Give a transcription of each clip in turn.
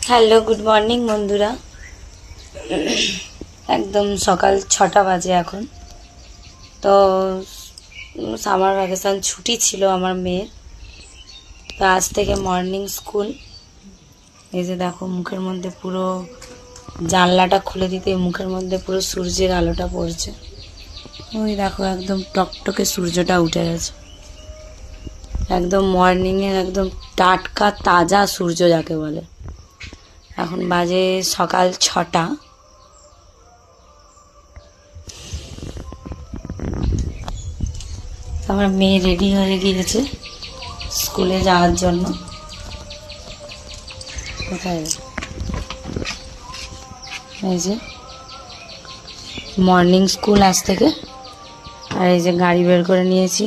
Hello, good morning বন্ধুরা। একদম সকাল 6টা বাজে এখন। তো সামার ভ্যাকেশন ছুটি ছিল আমার মেয়ের। তো আজ থেকে মর্নিং স্কুল। এই যে দেখো, মুখের মধ্যে পুরো জানলাটা খুলে দিতে মুখের মধ্যে পুরো সূর্যের আলোটা পড়ছে। ওই দেখো, একদম টকটকে সূর্যটা উঠে গেছে। একদম মর্নিংয়ের একদম টাটকা তাজা সূর্য যাকে বলে। এখন বাজে সকাল 6টা। আমার মেয়ে রেডি হয়ে গিয়েছে স্কুলে যাওয়ার জন্য। কোথায়? এই যে মর্নিং স্কুল আজ থেকে। আর এই যে গাড়ি বের করে নিয়েছি।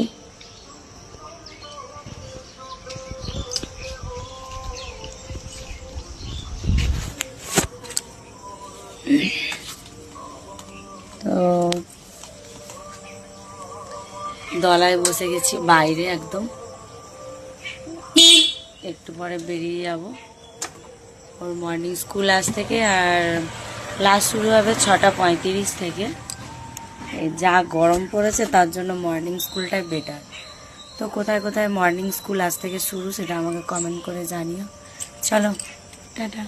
তো দলায় বসে গেছি বাইরে, একদম একটু পরে বেরিয়ে যাব। ওর মর্নিং স্কুল আজ থেকে, আর ক্লাস শুরু হবে 6:35 থেকে। যা গরম পড়েছে তার জন্য মর্নিং স্কুলটাই বেটার। তো কোথায় কোথায় মর্নিং স্কুল আজ থেকে শুরু সেটা আমাকে কমেন্ট করে জানিও। চলো, টাটা।